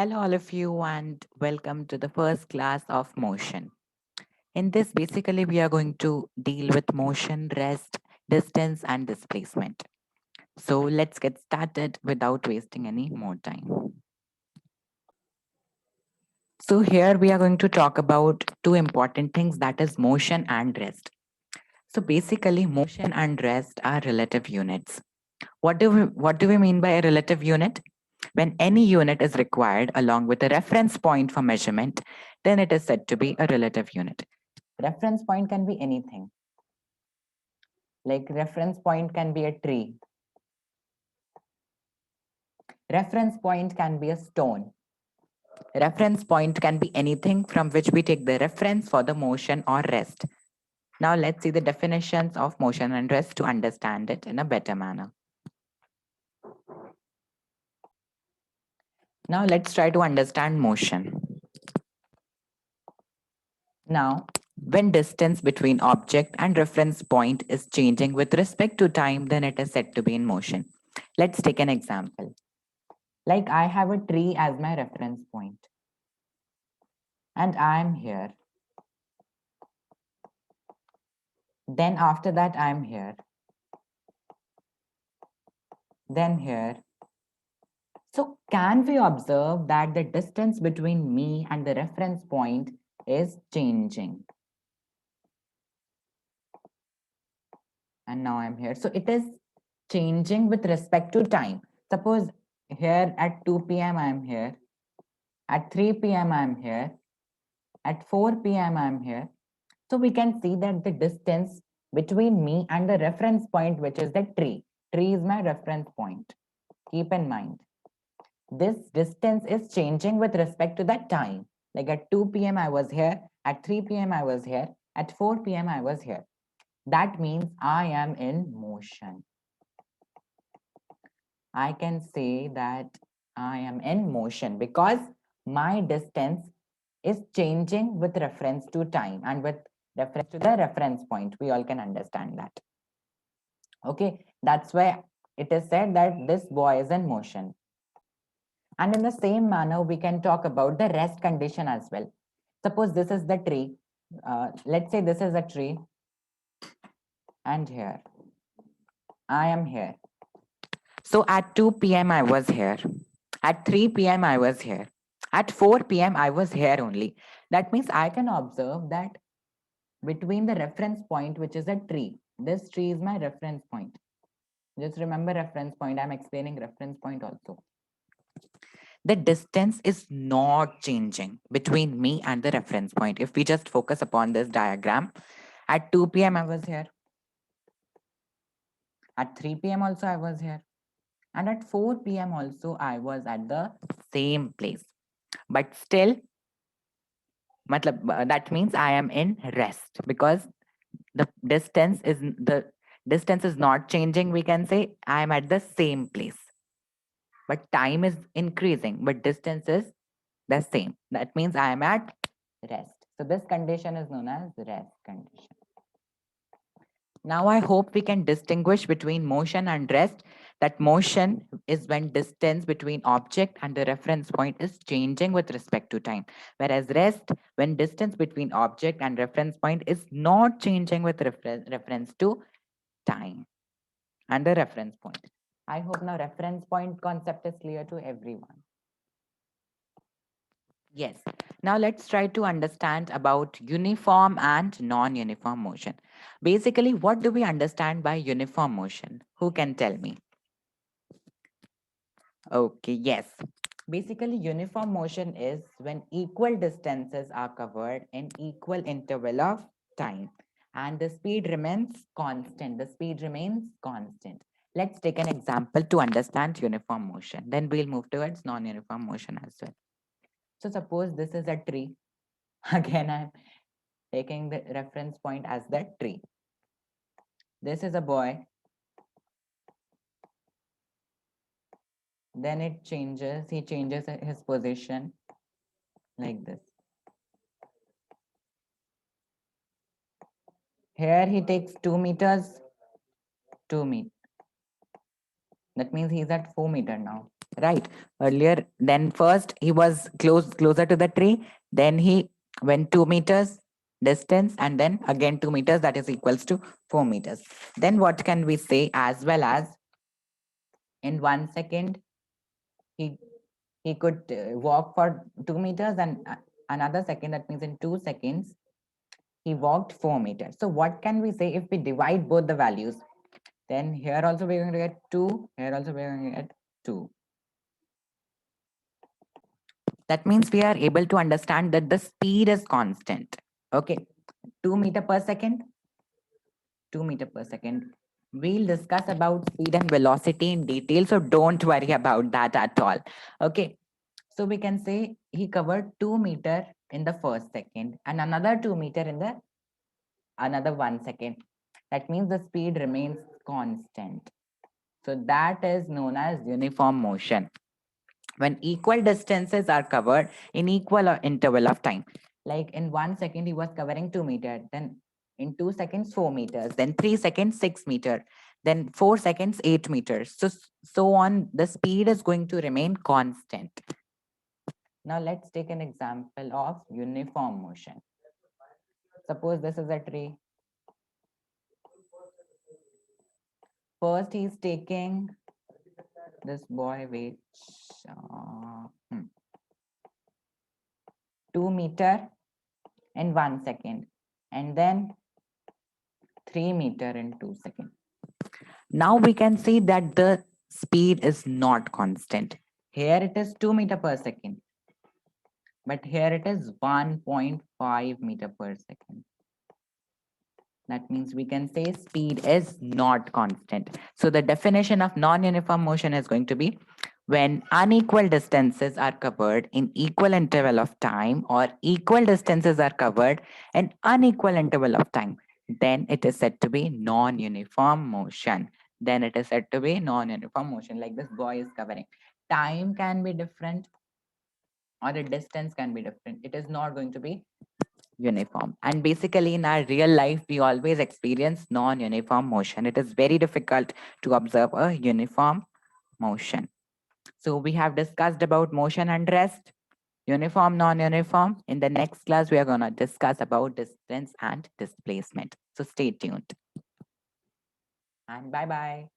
Hello, all of you, and welcome to the first class of motion. In this, basically, we are going to deal with motion, rest, distance, and displacement. So, let's get started without wasting any more time. So, here we are going to talk about two important things, that is, motion and rest. So, basically, motion and rest are relative units. What do we mean by a relative unit? When any unit is required along with a reference point for measurement, then it is said to be a relative unit. Reference point can be anything. Like reference point can be a tree. Reference point can be a stone. Reference point can be anything from which we take the reference for the motion or rest. Now let's see the definitions of motion and rest to understand it in a better manner. Now let's try to understand motion. Now, when distance between object and reference point is changing with respect to time, then it is said to be in motion. Let's take an example. Like I have a tree as my reference point, and I'm here. Then after that, I'm here. Then here. So can we observe that the distance between me and the reference point is changing? And now I'm here. So it is changing with respect to time. Suppose here at 2 p.m. I'm here. At 3 p.m. I'm here. At 4 p.m. I'm here. So we can see that the distance between me and the reference point, which is the tree. Tree is my reference point. Keep in mind. This distance is changing with respect to that time. Like at 2 p.m. I was here. At 3 p.m. I was here. At 4 p.m. I was here. That means I am in motion. I can say that I am in motion because my distance is changing with reference to time and with reference to the reference point. We all can understand that. Okay, that's why it is said that this boy is in motion. And in the same manner, we can talk about the rest condition as well. Suppose this is the tree. Let's say this is a tree, and here I am here. So at 2 p.m. I was here. At 3 p.m. I was here. At 4 p.m. I was here only. That means I can observe that between the reference point, which is a tree, this tree is my reference point. Just remember reference point. I'm explaining reference point also. The distance is not changing between me and the reference point. If we just focus upon this diagram, at 2 p.m. I was here. At 3 p.m. also I was here. And at 4 p.m. also I was at the same place. But still, that means I am in rest because the distance is not changing. We can say I am at the same place. But time is increasing, but distance is the same. That means I am at rest. So this condition is known as rest condition. Now I hope we can distinguish between motion and rest. That motion is when distance between object and the reference point is changing with respect to time. Whereas rest, when distance between object and reference point is not changing with reference to time and the reference point. I hope now reference point concept is clear to everyone. Yes. Now let's try to understand about uniform and non-uniform motion. Basically, what do we understand by uniform motion? Who can tell me? Okay, yes. Basically, uniform motion is when equal distances are covered in equal interval of time and the speed remains constant. The speed remains constant. Let's take an example to understand uniform motion. Then we'll move towards non-uniform motion as well. So suppose this is a tree. Again, I'm taking the reference point as the tree. This is a boy. Then it changes, he changes his position like this. Here he takes 2 meters, 2 meters. That means he's at 4 meters now. right? Earlier, then first he was closer to the tree, then he went 2 meters distance, and then again 2 meters, that is equals to 4 meters. Then what can we say as well as in 1 second he he could walk for 2 meters, and another second, that means in 2 seconds he walked 4 meters. So what can we say if we divide both the values? Then here also we're going to get 2, here also we're going to get 2. That means we are able to understand that the speed is constant. Okay, 2 meter per second, 2 meter per second. We'll discuss about speed and velocity in detail, so don't worry about that at all. Okay, so we can say he covered 2 meter in the first second and another 2 meter in the another 1 second. That means the speed remains constant. So that is known as uniform motion. When equal distances are covered in equal interval of time, like in 1 second he was covering 2 meters, then in 2 seconds 4 meters, then 3 seconds 6 meters, then 4 seconds 8 meters, so on, the speed is going to remain constant. Now let's take an example of uniform motion. Suppose this is a tree. First he's taking this boy waits uh, 2 meter in 1 second, and then 3 meter in 2 seconds. Now we can see that the speed is not constant. Here it is 2 meter per second, but here it is 1.5 meter per second. That means we can say speed is not constant. So the definition of non-uniform motion is going to be when unequal distances are covered in equal interval of time, or equal distances are covered in unequal interval of time, then it is said to be non-uniform motion. Then it is said to be non-uniform motion, like this boy is covering. Time can be different or the distance can be different. It is not going to be uniform. And basically, in our real life, we always experience non uniform motion. It is very difficult to observe a uniform motion. So, we have discussed about motion and rest, uniform, non uniform. In the next class, we are going to discuss about distance and displacement. So, stay tuned. And bye bye.